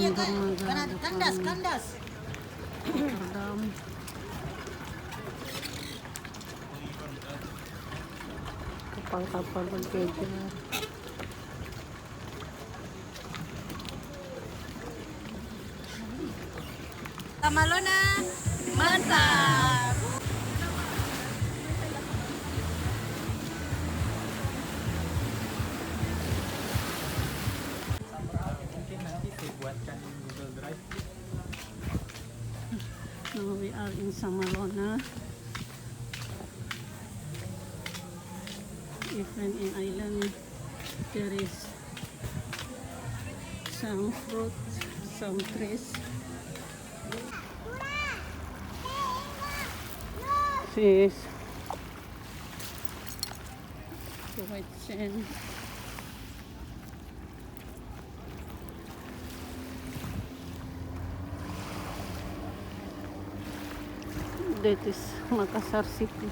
ya kak, kandas. Rotterdam. Kapal-kapal berjejer. Samalona, mantap. Mungkin nanti saya buatkan Google Drive. Now we are in Samalona. Even in island, there is some fruit, some trees. This the white sand. That is Makassar city.